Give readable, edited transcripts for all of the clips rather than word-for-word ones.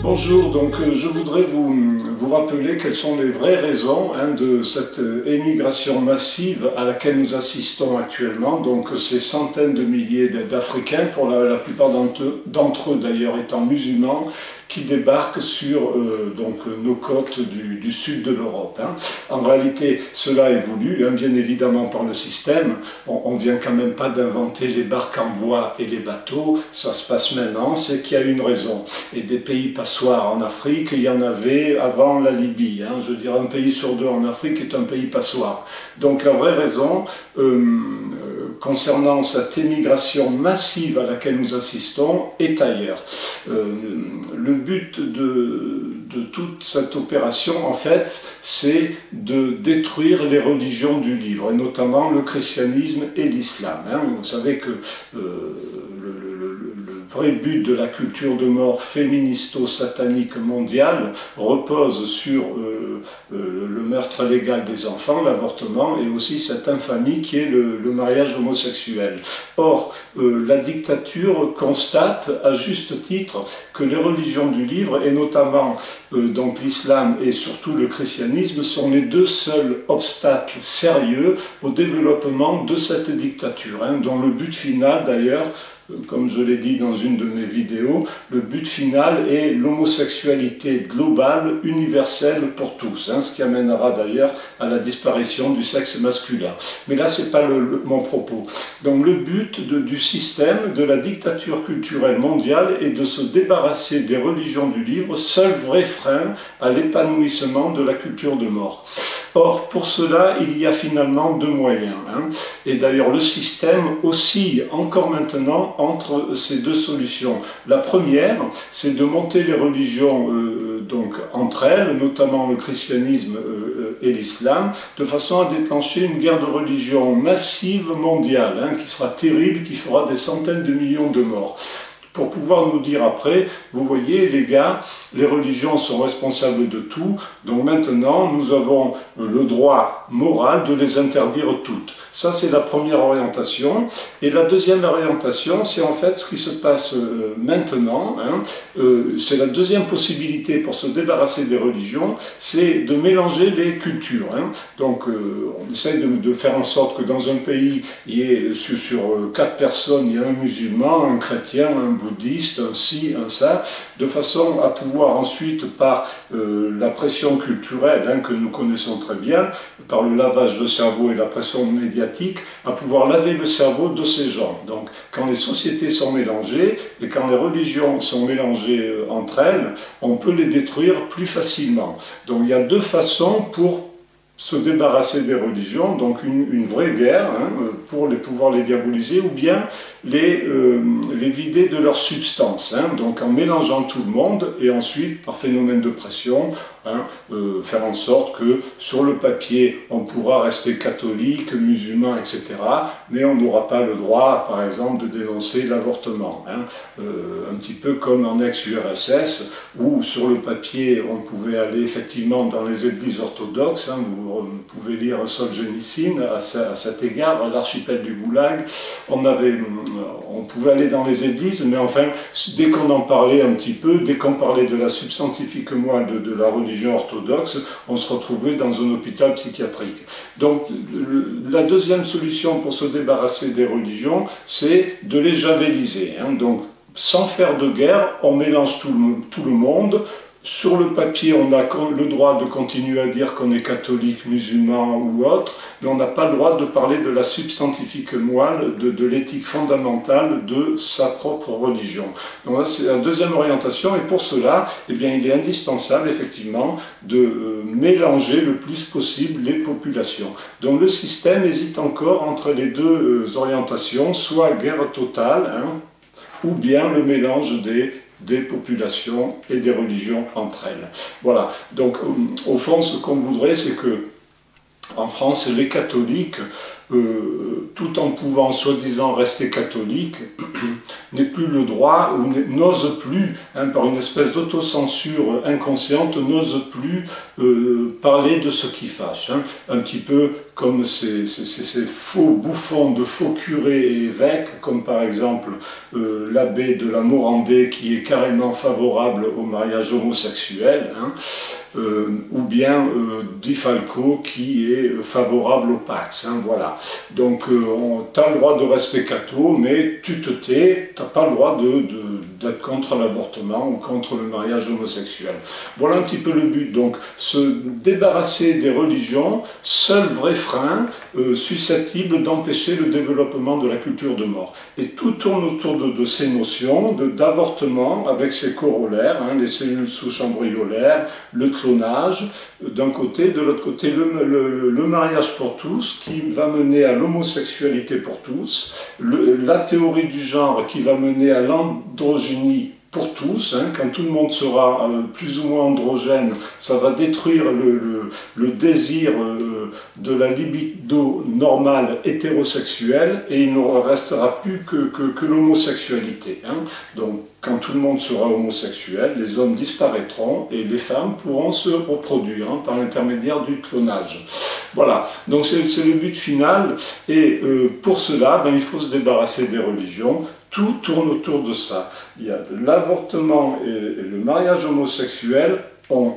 Bonjour, je voudrais vous rappeler quelles sont les vraies raisons de cette émigration massive à laquelle nous assistons actuellement. Donc ces centaines de milliers d'Africains, pour la plupart d'entre eux d'ailleurs étant musulmans, qui débarquent sur nos côtes du sud de l'Europe. En réalité, cela est voulu, bien évidemment par le système. On ne vient quand même pas d'inventer les barques en bois et les bateaux, ça se passe maintenant, c'est qu'il y a une raison. Et des pays passoires en Afrique, il y en avait avant la Libye. Je dirais un pays sur deux en Afrique est un pays passoire. Donc la vraie raison, concernant cette émigration massive à laquelle nous assistons est ailleurs. Le but de toute cette opération, en fait, c'est de détruire les religions du livre, et notamment le christianisme et l'islam. Vous savez que le vrai but de la culture de mort féministo-satanique mondiale repose sur le meurtre légal des enfants, l'avortement, et aussi cette infamie qui est le mariage homosexuel. Or, la dictature constate à juste titre que les religions du livre, et notamment donc l'islam et surtout le christianisme, sont les deux seuls obstacles sérieux au développement de cette dictature, dont le but final d'ailleurs, comme je l'ai dit dans une de mes vidéos, le but final est l'homosexualité globale, universelle pour tous, ce qui amènera d'ailleurs à la disparition du sexe masculin. Mais là, ce n'est pas mon propos. Donc le but du système, de la dictature culturelle mondiale, est de se débarrasser des religions du livre, seul vrai frein à l'épanouissement de la culture de mort. Or, pour cela, il y a finalement deux moyens. Et d'ailleurs, le système oscille encore maintenant entre ces deux solutions. La première, c'est de monter les religions entre elles, notamment le christianisme et l'islam, de façon à déclencher une guerre de religion massive mondiale, qui sera terrible, qui fera des centaines de millions de morts. Pour pouvoir nous dire après, vous voyez les gars, les religions sont responsables de tout, donc maintenant nous avons le droit moral de les interdire toutes. Ça c'est la première orientation. Et la deuxième orientation, c'est en fait ce qui se passe maintenant, c'est la deuxième possibilité pour se débarrasser des religions, c'est de mélanger les cultures. Donc on essaye de faire en sorte que dans un pays, il y ait sur 4 personnes, il y a un musulman, un chrétien, un bouddhiste, un ci, un ça, de façon à pouvoir ensuite, par la pression culturelle que nous connaissons très bien, par le lavage de cerveau et la pression médiatique, à pouvoir laver le cerveau de ces gens. Donc quand les sociétés sont mélangées et quand les religions sont mélangées entre elles, on peut les détruire plus facilement. Donc il y a deux façons pour se débarrasser des religions, donc une vraie guerre pour pouvoir les diaboliser, ou bien les vider de leur substance, donc en mélangeant tout le monde, et ensuite, par phénomène de pression, faire en sorte que sur le papier, on pourra rester catholique, musulman, etc., mais on n'aura pas le droit, par exemple, de dénoncer l'avortement. Un petit peu comme en ex-URSS, où sur le papier, on pouvait aller effectivement dans les églises orthodoxes, vous pouvez lire Solzhenitsyn à cet égard, à l'archipel du Goulag, on pouvait aller dans les églises, mais enfin, dès qu'on en parlait un petit peu, dès qu'on parlait de la substantifique moelle de la religion orthodoxe, on se retrouvait dans un hôpital psychiatrique. Donc, la deuxième solution pour se débarrasser des religions, c'est de les javeliser. Donc, sans faire de guerre, on mélange tout le monde. Sur le papier, on a le droit de continuer à dire qu'on est catholique, musulman ou autre, mais on n'a pas le droit de parler de la substantifique moelle, de l'éthique fondamentale de sa propre religion. Donc là, c'est la deuxième orientation, et pour cela, il est indispensable, effectivement, de mélanger le plus possible les populations. Donc le système hésite encore entre les deux orientations, soit guerre totale, ou bien le mélange des populations et des religions entre elles. Voilà, donc au fond, ce qu'on voudrait, c'est que en France, les catholiques, tout en pouvant soi-disant rester catholiques, n'aient plus le droit, ou n'osent plus, par une espèce d'autocensure inconsciente, n'osent plus parler de ce qui fâche. Un petit peu comme ces faux bouffons de faux curés et évêques, comme par exemple l'abbé de la Morandée qui est carrément favorable au mariage homosexuel, hein, ou bien Di Falco qui est favorable au Pax. Hein, voilà. Donc tu as le droit de rester catho, mais tu te tais, tu n'as pas le droit d'être contre l'avortement ou contre le mariage homosexuel. Voilà un petit peu le but. Donc se débarrasser des religions, seul vrai frein susceptible d'empêcher le développement de la culture de mort. Et tout tourne autour de ces notions d'avortement avec ses corollaires, hein, les cellules souches embryolaires, le clonage d'un côté, de l'autre côté le mariage pour tous qui va mener à l'homosexualité pour tous, la théorie du genre qui va mener à l'androgynie pour tous, hein, quand tout le monde sera plus ou moins androgène, ça va détruire le désir de la libido normale hétérosexuelle et il ne restera plus que l'homosexualité. Hein. Donc quand tout le monde sera homosexuel, les hommes disparaîtront et les femmes pourront se reproduire hein, par l'intermédiaire du clonage. Voilà, donc c'est le but final et pour cela, il faut se débarrasser des religions. Tout tourne autour de ça. Il y a l'avortement et le mariage homosexuel ont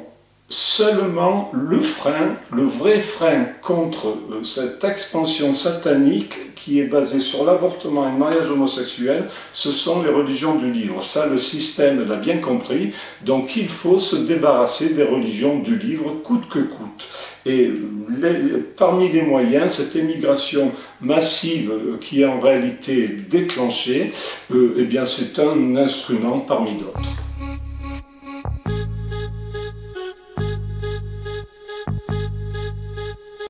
seulement le frein, le vrai frein contre cette expansion satanique qui est basée sur l'avortement et le mariage homosexuel, ce sont les religions du livre. Ça, le système l'a bien compris, donc il faut se débarrasser des religions du livre coûte que coûte. Et parmi les moyens, cette émigration massive qui est en réalité déclenchée, eh bien c'est un instrument parmi d'autres.